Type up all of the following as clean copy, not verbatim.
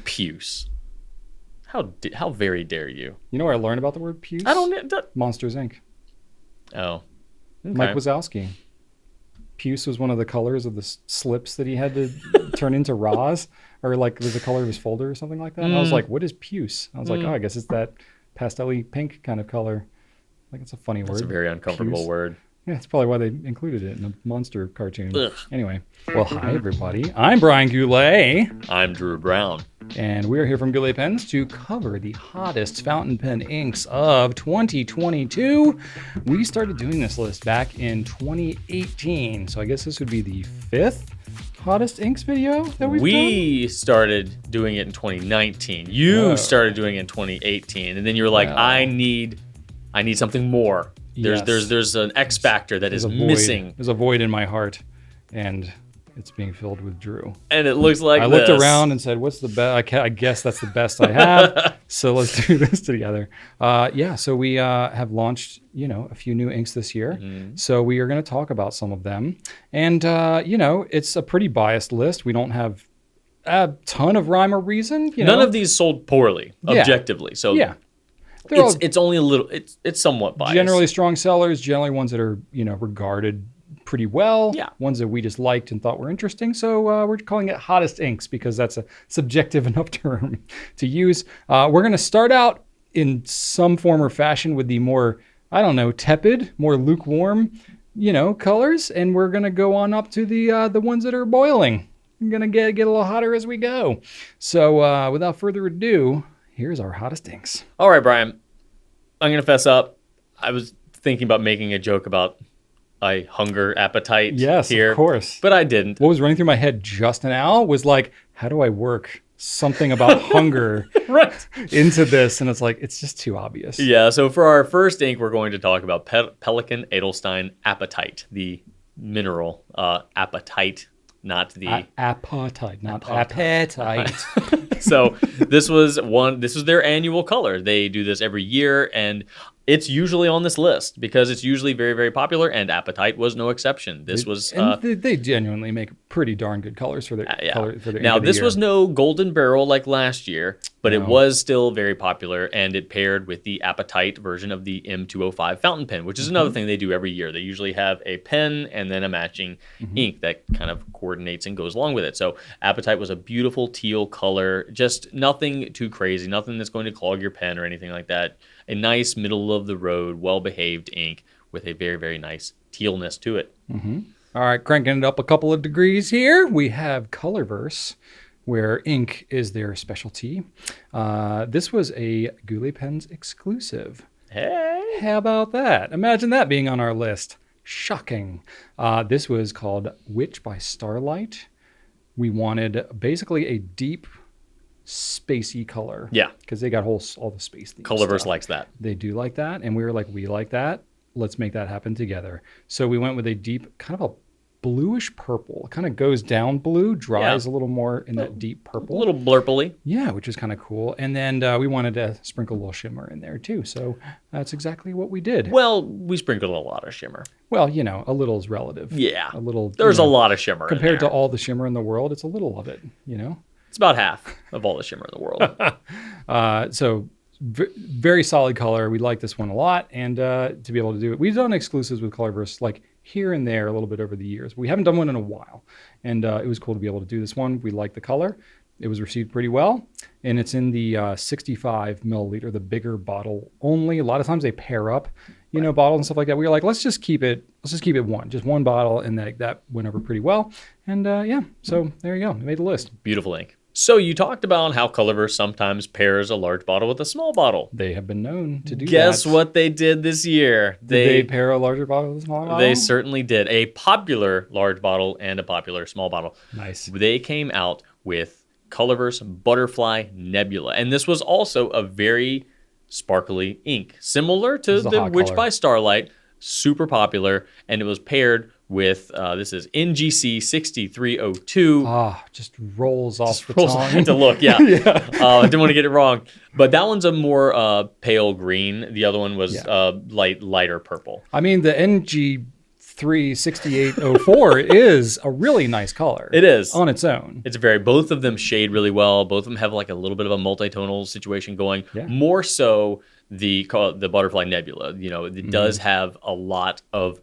Puce. How very dare you? You know where I learned about the word puce? I don't. Monsters, Inc. Oh. Okay. Mike Wazowski. Puce was one of the colors of the slips that he had to turn into RAWs, or like it was the color of his folder or something like that. And I was like, what is puce? I was like, oh, I guess it's that pastel-y pink kind of color. Like, it's a funny word. It's a very uncomfortable Puce. word. Yeah, that's probably why they included it in a monster cartoon. Ugh. Anyway, well, hi, everybody. I'm Brian Goulet. I'm Drew Brown. And we are here from Goulet Pens to cover the hottest fountain pen inks of 2022. We started doing this list back in 2018. So I guess this would be the 5th hottest inks video that we've done? We started doing it in 2019. You started doing it in 2018. And then you were like, I need something more. There's an X factor that is missing. There's a void in my heart, and it's being filled with Drew. And it looks like I looked around and said, "What's the best? I guess that's the best I have." So let's do this together. So we have launched, a few new inks this year. Mm-hmm. So we are going to talk about some of them, and it's a pretty biased list. We don't have a ton of rhyme or reason. None of these sold poorly, objectively. So yeah. It's only a little. It's somewhat biased. Generally strong sellers. Generally ones that are regarded pretty well. Yeah. Ones that we just liked and thought were interesting. So we're calling it hottest inks because that's a subjective enough term to use. We're going to start out in some form or fashion with the more tepid, more lukewarm, colors, and we're going to go on up to the ones that are boiling. We're going to get a little hotter as we go. So without further ado, here's our hottest inks. All right, Brian. I'm going to fess up. I was thinking about making a joke about a hunger appetite here. Yes, of course. But I didn't. What was running through my head just now was like, how do I work something about hunger into this? And it's like, it's just too obvious. Yeah, so for our first ink, we're going to talk about Pelikan Edelstein Apatite, the mineral apatite, not the... Apatite, not appetite. So this was their annual color. They do this every year, and it's usually on this list because it's usually very, very popular, and Apatite was no exception. They genuinely make pretty darn good colors for their color. For their now, this was no golden barrel like last year, but it was still very popular, and it paired with the Apatite version of the M205 fountain pen, which is another thing they do every year. They usually have a pen and then a matching ink that kind of coordinates and goes along with it. So Apatite was a beautiful teal color, just nothing too crazy, nothing that's going to clog your pen or anything like that. A nice middle-of-the-road, well-behaved ink with a very, very nice tealness to it. Mm-hmm. All right, cranking it up a couple of degrees here. We have Colorverse, where ink is their specialty. This was a Goulet Pens exclusive. Hey! How about that? Imagine that being on our list. Shocking. This was called Witch by Starlight. We wanted basically a deep, spacey color. Yeah. Because they got all the space. Colorverse likes that. They do like that. And we were like, we like that. Let's make that happen together. So we went with a deep, kind of a bluish purple. It kind of goes down blue, dries a little more in that deep purple. A little blurply. Yeah, which is kind of cool. And then we wanted to sprinkle a little shimmer in there too. So that's exactly what we did. Well, we sprinkled a lot of shimmer. Well, a little is relative. Yeah. A little. There's a lot of shimmer compared in there. to all the shimmer in the world. It's a little of it, It's about half of all the shimmer in the world. So very solid color. We like this one a lot. And to be able to do it, we've done exclusives with Colorverse like here and there a little bit over the years. We haven't done one in a while. And it was cool to be able to do this one. We like the color. It was received pretty well. And it's in the 65 milliliter, the bigger bottle only. A lot of times they pair up, bottles and stuff like that. We were like, let's just keep it just one bottle. And that went over pretty well. And so there you go. We made the list. Beautiful ink. So you talked about how Colorverse sometimes pairs a large bottle with a small bottle. They have been known to do that. Guess what they did this year? Did they pair a larger bottle with a smaller bottle? They certainly did. A popular large bottle and a popular small bottle. Nice. They came out with Colorverse Butterfly Nebula. And this was also a very sparkly ink. Similar to the Witch by Starlight. Super popular. And it was paired with, this is NGC 6302. Just rolls off the tongue. I had to look, yeah. I didn't want to get it wrong. But that one's a more pale green. The other one was lighter purple. I mean, the NG 6804 is a really nice color. It is. On its own. It's both of them shade really well. Both of them have like a little bit of a multitonal situation going. Yeah. More so the Butterfly Nebula. It does have a lot of,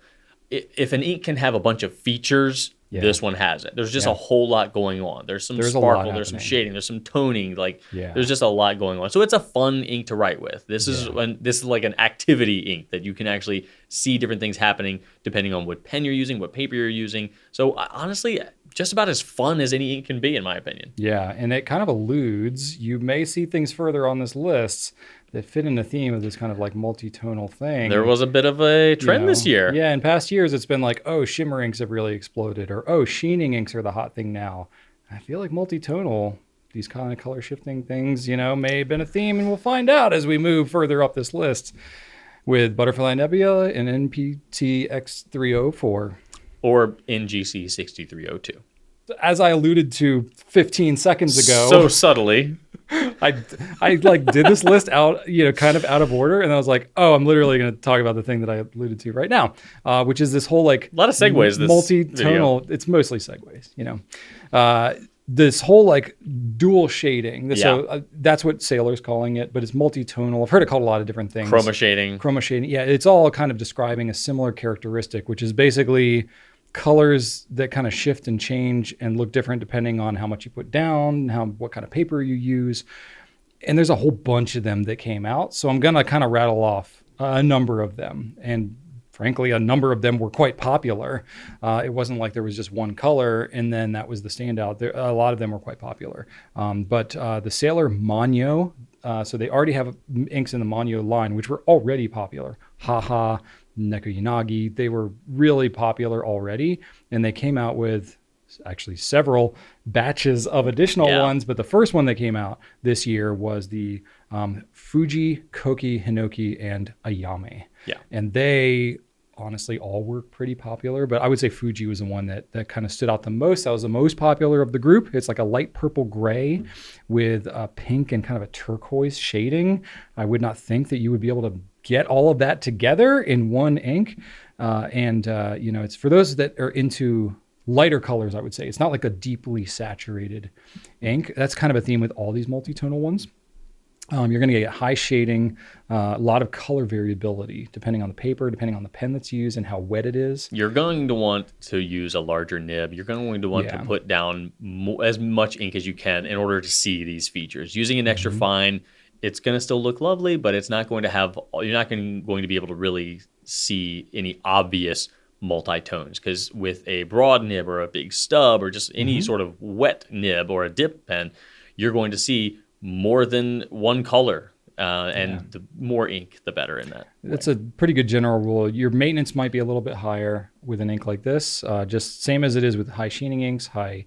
if an ink can have a bunch of features, this one has it. There's just a whole lot going on. There's some sparkle, there's some shading, there's some toning. There's just a lot going on. So it's a fun ink to write with. This is like an activity ink that you can actually see different things happening depending on what pen you're using, what paper you're using. So honestly, just about as fun as any ink can be, in my opinion. Yeah, and it kind of alludes, you may see things further on this list that fit in the theme of this kind of like multi-tonal thing. There was a bit of a trend this year. Yeah, in past years, it's been like, oh, shimmer inks have really exploded, or oh, sheening inks are the hot thing now. I feel like multi-tonal, these kind of color shifting things, may have been a theme, and we'll find out as we move further up this list with Butterfly Nebula and NPT X304. Or NGC 6302. As I alluded to 15 seconds ago. So subtly. I did this list out, kind of out of order. And I was like, oh, I'm literally going to talk about the thing that I alluded to right now, which is this whole a lot of segues. Multi-tonal. It's mostly segues, this whole dual shading. So that's what Sailor's calling it, but it's multi-tonal. I've heard it called a lot of different things. Chromashading. Yeah. It's all kind of describing a similar characteristic, which is basically colors that kind of shift and change and look different depending on how much you put down, what kind of paper you use. And there's a whole bunch of them that came out. So I'm going to kind of rattle off a number of them. And frankly, a number of them were quite popular. It wasn't like there was just one color and then that was the standout. A lot of them were quite popular. But the Sailor Manyo, so they already have inks in the Manyo line, which were already popular. Haha, Nekoyanagi, they were really popular already, and they came out with actually several batches of additional ones, but the first one that came out this year was the Fuji, Koki, Hinoki, and Ayame. Yeah. And they honestly all were pretty popular, but I would say Fuji was the one that kind of stood out the most. That was the most popular of the group. It's like a light purple gray with a pink and kind of a turquoise shading. I would not think that you would be able to get all of that together in one ink. It's for those that are into lighter colors, I would say. It's not like a deeply saturated ink. That's kind of a theme with all these multi-tonal ones. You're going to get high shading, a lot of color variability, depending on the paper, depending on the pen that's used and how wet it is. You're going to want to use a larger nib. You're going to want to put down as much ink as you can in order to see these features. Using an extra fine, it's going to still look lovely, but it's not going to have, you're not going to be able to really see any obvious multi-tones, because with a broad nib or a big stub or just any sort of wet nib or a dip pen, you're going to see more than one color, and the more ink, the better in that. That's a pretty good general rule. Your maintenance might be a little bit higher with an ink like this, just same as it is with high sheening inks, high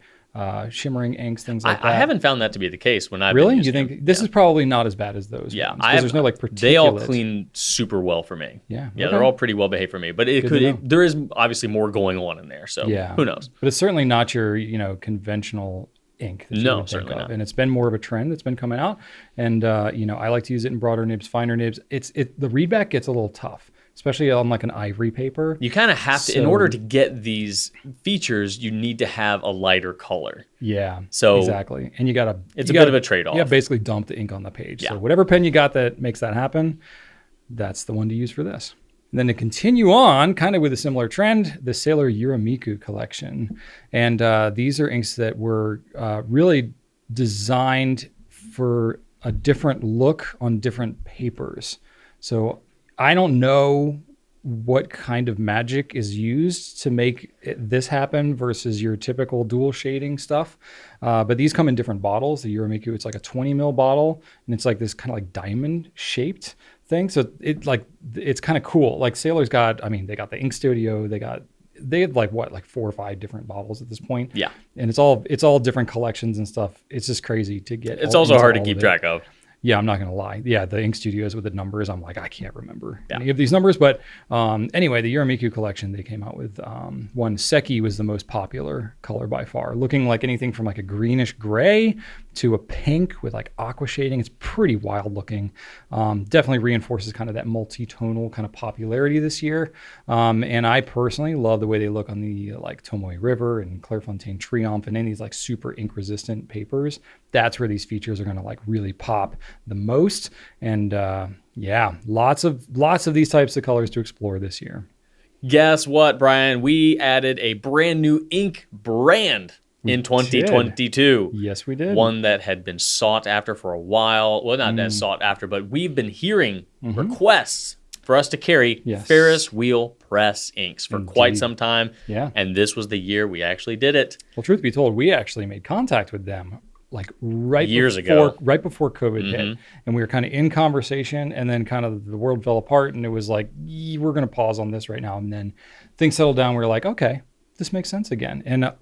shimmering inks, things like that. I haven't found that to be the case when I've really. Been You think this is probably not as bad as those? Yeah, ones, there's no particulate. They all clean super well for me. Yeah, they're all pretty well behaved for me. But there is obviously more going on in there. So who knows? But it's certainly not your conventional ink that you would think of. Not. And it's been more of a trend that's been coming out. And I like to use it in broader nibs, finer nibs. The readback gets a little tough, especially on like an ivory paper. You kind of have to, in order to get these features, you need to have a lighter color. Yeah, so exactly. And it's a bit of a trade-off. You basically dump the ink on the page. Yeah. So whatever pen you got that makes that happen, that's the one to use for this. And then to continue on, kind of with a similar trend, the Sailor Uramiku collection. And these are inks that were really designed for a different look on different papers. So I don't know what kind of magic is used to make this happen versus your typical dual shading stuff. But these come in different bottles. The Uramiku, it's like a 20 ml bottle, and it's like this kind of like diamond shaped thing. So it's kind of cool. Like Sailor's got, they got the Ink Studio, they had like 4 or 5 different bottles at this point. Yeah. And it's all different collections and stuff. It's just crazy to get. It's also hard to keep track of. Yeah, I'm not going to lie. Yeah, the ink studios with the numbers, I'm like, I can't remember any of these numbers. But anyway, the Yorimiku collection, they came out with one. Seki was the most popular color by far, looking like anything from like a greenish gray to a pink with like aqua shading. It's pretty wild looking. Definitely reinforces kind of that multi-tonal kind of popularity this year. And I personally love the way they look on the like Tomoe River and Clairefontaine Triomphe and any of these like super ink resistant papers. That's where these features are going to like really pop the most. And yeah, lots of these types of colors to explore this year. Guess what, Brian? We added a brand new ink brand in 2022. Yes, we did. One that had been sought after for a while. Well, not as sought after, but we've been hearing requests for us to carry Ferris wheel press inks for quite some time. Yeah. And this was the year we actually did it. Well, truth be told, we actually made contact with them like years ago, right before COVID hit. And we were kind of in conversation, and then kind of the world fell apart, and it was like, we're going to pause on this right now. And then things settled down. We were like, okay, this makes sense again. And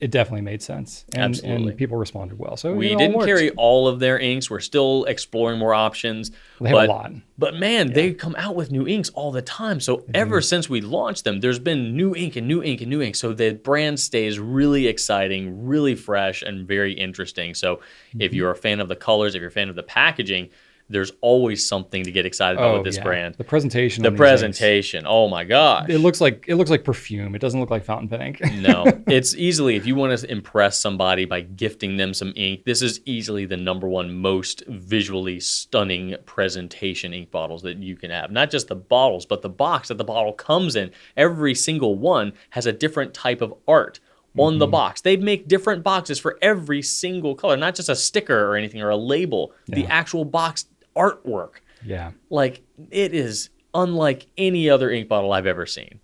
it definitely made sense. And people responded well. So we didn't carry all of their inks. We're still exploring more options. They have a lot. But man, they come out with new inks all the time. So ever since we launched them, there's been new ink and new ink and new ink. So the brand stays really exciting, really fresh, and very interesting. So if you're a fan of the colors, if you're a fan of the packaging, there's always something to get excited about with this brand. The presentation. Oh my gosh. It looks like perfume. It doesn't look like fountain pen ink. No, it's easily, if you want to impress somebody by gifting them some ink, this is easily the #1 most visually stunning presentation ink bottles that you can have. Not just the bottles, but the box that the bottle comes in. Every single one has a different type of art on the box. They make different boxes for every single color, not just a sticker or anything or a label. The actual box artwork. Yeah. Like, it is unlike any other ink bottle I've ever seen.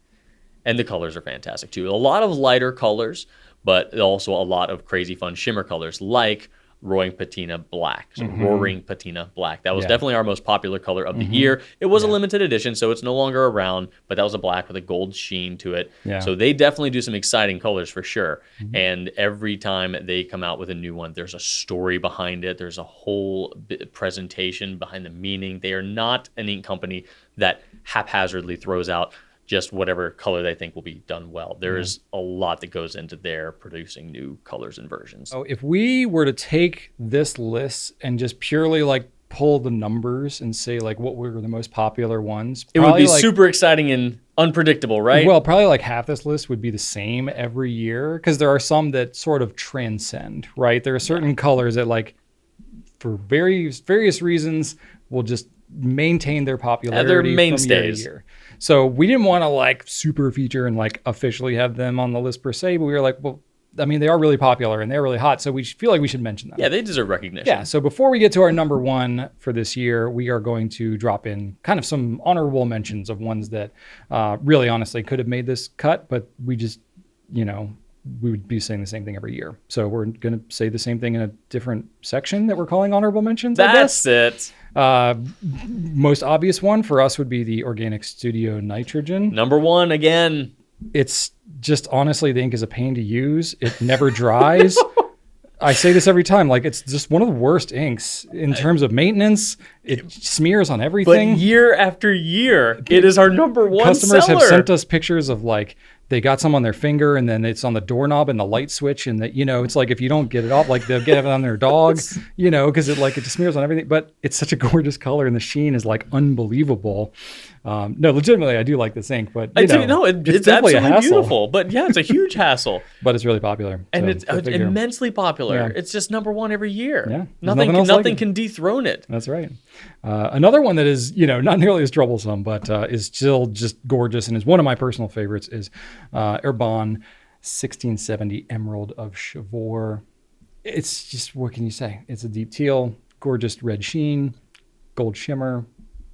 And the colors are fantastic too. A lot of lighter colors, but also a lot of crazy fun shimmer colors like Roaring Patina Black. So Roaring Patina Black. That was definitely our most popular color of the year. It was a limited edition, so it's no longer around, but that was a black with a gold sheen to it. Yeah. So they definitely do some exciting colors for sure. And every time they come out with a new one, there's a story behind it. There's a whole presentation behind the meaning. They are not an ink company that haphazardly throws out just whatever color they think will be done well. There is a lot that goes into their producing new colors and versions. So if we were to take this list and just purely like pull the numbers and say like what were the most popular ones, it would be like, super exciting and unpredictable, right? Well, probably like half this list would be the same every year, because there are some that sort of transcend, right? There are certain colors that like for various reasons will just maintain their popularity. They're mainstays. From year to year. So we didn't want to like super feature and like officially have them on the list per se, but we were like, well, I mean, they are really popular and they're really hot, so we feel like we should mention them. Yeah, they deserve recognition. Yeah, so before we get to our #1 for this year, we are going to drop in kind of some honorable mentions of ones that really honestly could have made this cut, but we just, we would be saying the same thing every year. So we're going to say the same thing in a different section that we're calling honorable mentions. That's it. Most obvious one for us would be the Organic Studio Nitrogen. #1 again. It's just honestly, the ink is a pain to use. It never dries. I say this every time. Like, it's just one of the worst inks in terms of maintenance. It smears on everything. But year after year, it is our #1 Customers seller. have sent us pictures of like they got some on their finger and then it's on the doorknob and the light switch, and that it's like if you don't get it off, like they'll get it on their dog, because it just smears on everything. But it's such a gorgeous color and the sheen is like unbelievable. No, legitimately, I do like this ink, but it's definitely absolutely beautiful. But yeah, it's a huge hassle. But it's really popular, and it's immensely popular. Yeah. It's just #1 every year. Yeah, nothing can dethrone it. That's right. Another one that is not nearly as troublesome, but is still just gorgeous and is one of my personal favorites is Herbon 1670 Emerald of Chivor. It's just, what can you say? It's a deep teal, gorgeous red sheen, gold shimmer.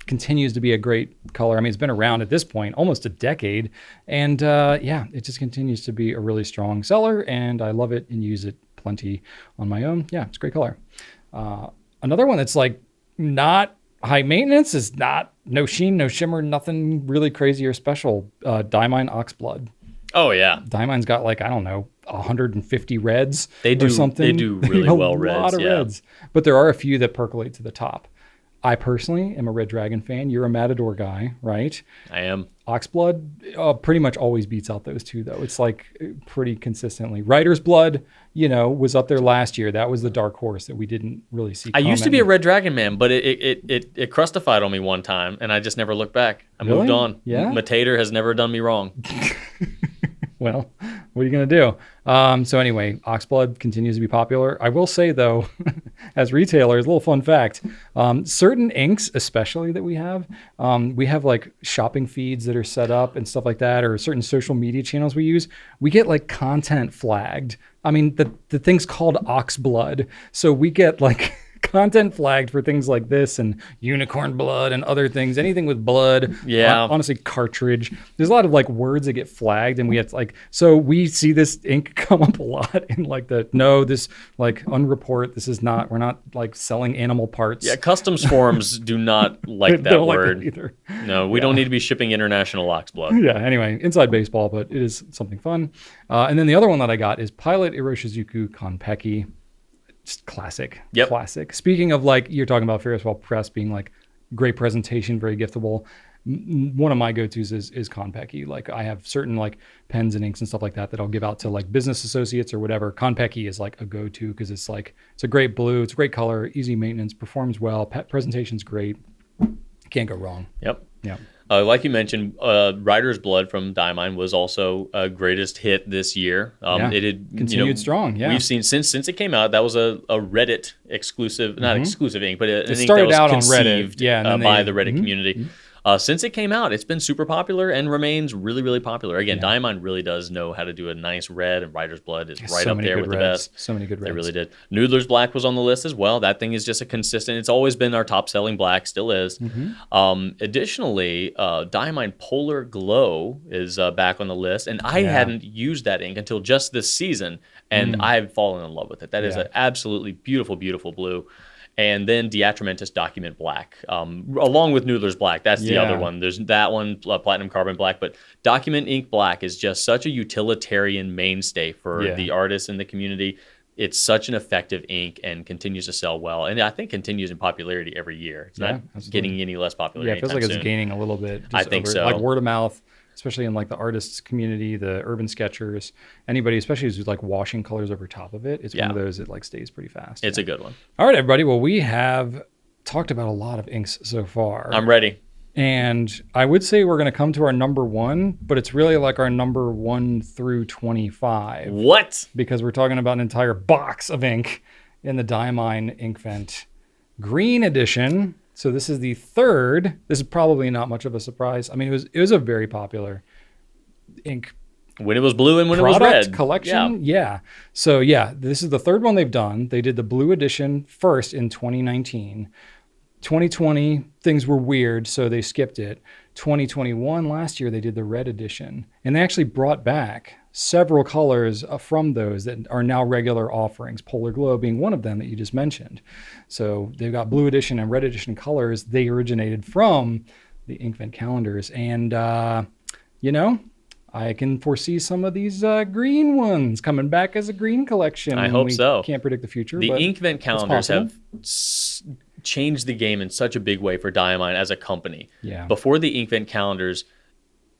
Continues to be a great color. I mean, it's been around at this point almost a decade, and it just continues to be a really strong seller, and I love it and use it plenty on my own. Yeah, it's a great color. Another one that's like not high maintenance is no sheen, no shimmer, nothing really crazy or special. Diamine Oxblood. Oh yeah, Diamine's got like, I don't know, 150 reds They do or something. They do really well a reds. lot of reds. But there are a few that percolate to the top. I personally am a Red Dragon fan. You're a Matador guy, right? I am. Oxblood pretty much always beats out those two, though. It's like pretty consistently. Rider's Blood, was up there last year. That was the dark horse that we didn't really see. I used to be a Red Dragon man, but it crustified on me one time, and I just never looked back. I moved on. Yeah? Matator has never done me wrong. Well, what are you going to do? So anyway, Oxblood continues to be popular. I will say, though, as retailers, a little fun fact, certain inks, especially that we have like shopping feeds that are set up and stuff like that, or certain social media channels we use, we get like content flagged. I mean, the thing's called Oxblood. So we get like content flagged for things like this and unicorn blood and other things, anything with blood. Yeah. Honestly, cartridge. There's a lot of like words that get flagged, and we have to like, so we see this ink come up a lot in like this like unreport. This is not, we're not like selling animal parts. Yeah. Customs forums do not like that word. Like that either. No, we don't need to be shipping international Oxblood. Yeah. Anyway, inside baseball, but it is something fun. And then the other one that I got is Pilot Iroshizuku Konpeki. Just classic. Yep. Classic. Speaking of like, you're talking about Ferris Press being like great presentation, very giftable. One of my go-tos is Konpeki. Like I have certain like pens and inks and stuff like that I'll give out to like business associates or whatever. Konpeki is like a go-to because it's a great blue. It's a great color, easy maintenance, performs well. Presentation's great. Can't go wrong. Yep. Yeah. Like you mentioned, Rider's Blood from Diamine was also a greatest hit this year. It had continued strong. Yeah, we've seen since it came out. That was a Reddit exclusive, not exclusive ink, but an ink started that was out conceived on Reddit, by the Reddit community. Since it came out, it's been super popular and remains really, really popular. Again, Diamine really does know how to do a nice red, and Rider's Blood is right up there with the best. So many good reds. They really did. Noodler's Black was on the list as well. That thing is just a consistent. It's always been our top-selling black, still is. Additionally, Diamine Polar Glow is back on the list, and I hadn't used that ink until just this season, and I've fallen in love with it. That is an absolutely beautiful, beautiful blue. And then Diatramentus Document Black, along with Noodler's Black. That's the other one. There's that one, Platinum Carbon Black. But Document Ink Black is just such a utilitarian mainstay for the artists in the community. It's such an effective ink and continues to sell well. And I think continues in popularity every year. It's not getting any less popular. Yeah, it feels like it's gaining a little bit. I think so. Like word of mouth, especially in like the artists community, the urban sketchers, anybody, especially who's like washing colors over top of it. It's one of those that like stays pretty fast. It's a good one. All right, everybody. Well, we have talked about a lot of inks so far. I'm ready. And I would say we're going to come to our number one, but it's really like our number 1 through 25. What? Because we're talking about an entire box of ink in the Diamine Inkvent Green Edition. So this is the third. This is probably not much of a surprise. I mean, it was a very popular ink when it was blue and when it was red collection. Yeah. So yeah, this is the third one they've done. They did the blue edition first in 2019. 2020 things were weird, so they skipped it. 2021 last year they did the red edition, and they actually brought back several colors from those that are now regular offerings, Polar Glow being one of them that you just mentioned. So they've got blue edition and red edition colors. They originated from the Inkvent calendars, and I can foresee some of these green ones coming back as a green collection. I hope so. Can't predict the future. The Inkvent calendars have changed the game in such a big way for Diamine as a company. Yeah. Before the Inkvent calendars,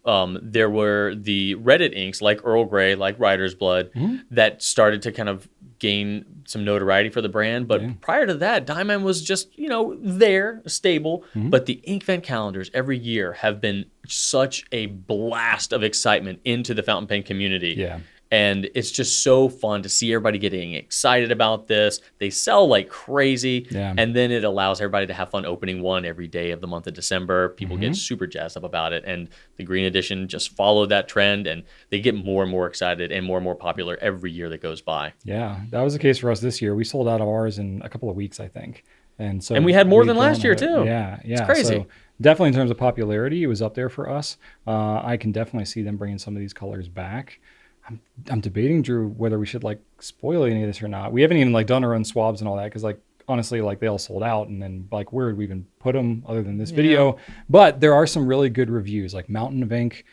there were the Reddit inks like Earl Grey, like Rider's Blood, that started to kind of gain some notoriety for the brand. But prior to that, Diamine was just, there, stable. But the Inkvent calendars every year have been such a blast of excitement into the fountain pen community. Yeah. And it's just so fun to see everybody getting excited about this. They sell like crazy. Yeah. And then it allows everybody to have fun opening one every day of the month of December. People get super jazzed up about it. And the green edition just followed that trend. And they get more and more excited and more popular every year that goes by. Yeah, that was the case for us this year. We sold out of ours in a couple of weeks, I think. And we had more than last year, too. Yeah. It's crazy. So definitely in terms of popularity, it was up there for us. I can definitely see them bringing some of these colors back. I'm debating, Drew, whether we should like spoil any of this or not. We haven't even like done our own swabs and all that because like honestly, like they all sold out, and then like where would we even put them other than this video? But there are some really good reviews, like Mountain of Ink.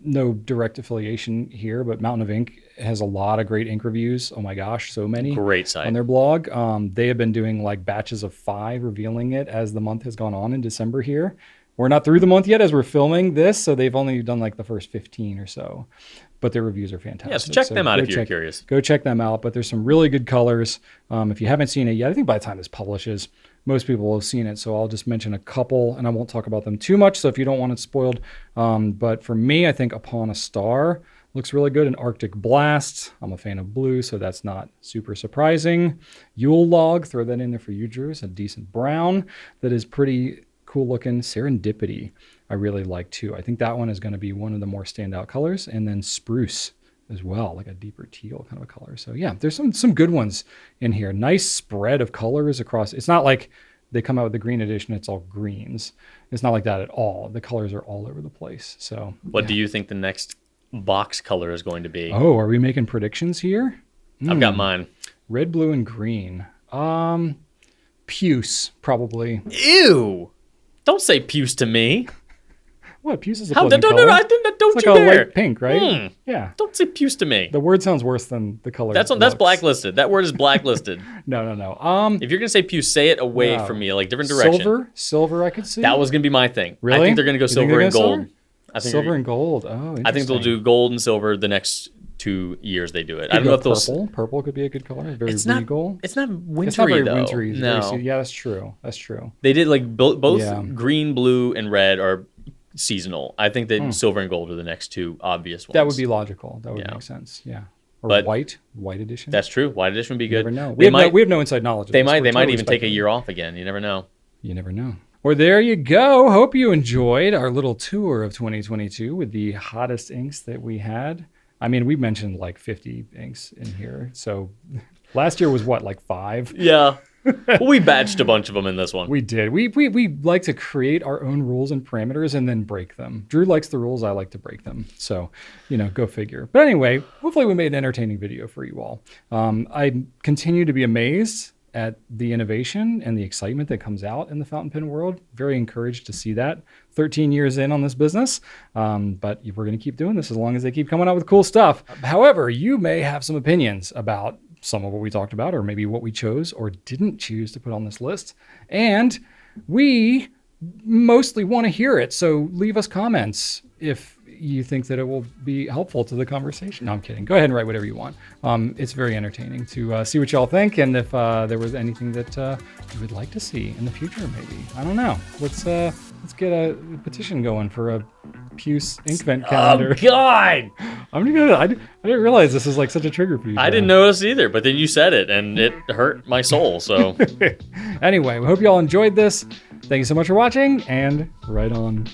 No direct affiliation here, but Mountain of Ink has a lot of great ink reviews. Oh my gosh, so many. Great site. On their blog. They have been doing like batches of 5, revealing it as the month has gone on in December here. We're not through the month yet as we're filming this, so they've only done like the first 15 or so. But their reviews are fantastic. Yeah, so check them out if you're curious. Go check them out. But there's some really good colors. If you haven't seen it yet, I think by the time this publishes, most people will have seen it. So I'll just mention a couple, and I won't talk about them too much. So if you don't want it spoiled, but for me, I think Upon a Star looks really good. An Arctic Blast. I'm a fan of blue, so that's not super surprising. Yule Log, throw that in there for you, Drew. It's a decent brown that is pretty cool looking. Serendipity, I really like too. I think that one is going to be one of the more standout colors. And then Spruce as well, like a deeper teal kind of a color. So yeah, there's some good ones in here. Nice spread of colors across. It's not like they come out with the green edition, it's all greens. It's not like that at all. The colors are all over the place. So what do you think the next box color is going to be? Oh, are we making predictions here? I've got mine. Red, blue, and green. Puce, probably. Ew! Don't say puce to me. What? Puce is a pleasant color. No, don't it's you like a dare. light pink, right? Yeah. Don't say puce to me. The word sounds worse than the color. That's blacklisted. That word is blacklisted. No. If you're gonna say puce, say it away from me, like different direction. Silver, I could see. That was gonna be my thing. Really? I think they're gonna go silver and gold. I think silver and gold. Oh, interesting. I think they'll do gold and silver the next 2 years they do it. I don't know if they'll. Purple. Purple could be a good color. Very it's regal. It's not wintry it's not very though. Wintry. No. Yeah, that's true. That's true. They did like both green, blue, and red are seasonal. I think that silver and gold are the next 2 obvious ones. That would be logical. That would make sense. Yeah. Or but white edition. That's true. White edition would be good. You never know. We have no inside knowledge. They might even take a year off again. You never know. You never know. Well, there you go. Hope you enjoyed our little tour of 2022 with the hottest inks that we had. I mean, we mentioned like 50 inks in here. So last year was what, like 5? Yeah. Well, we batched a bunch of them in this one. We did. We like to create our own rules and parameters and then break them. Drew likes the rules. I like to break them. So, go figure. But anyway, hopefully we made an entertaining video for you all. I continue to be amazed at the innovation and the excitement that comes out in the fountain pen world. Very encouraged to see that 13 years in on this business. But we're going to keep doing this as long as they keep coming out with cool stuff. However, you may have some opinions about some of what we talked about, or maybe what we chose or didn't choose to put on this list. And we mostly want to hear it. So leave us comments if you think that it will be helpful to the conversation. No, I'm kidding. Go ahead and write whatever you want. It's very entertaining to see what y'all think, and if there was anything that you would like to see in the future, maybe. I don't know. Let's get a petition going for a Puce ink vent calendar. Oh God! I didn't realize this is like such a trigger for you. I didn't notice either, but then you said it, and it hurt my soul. So anyway, we hope you all enjoyed this. Thank you so much for watching, and right on.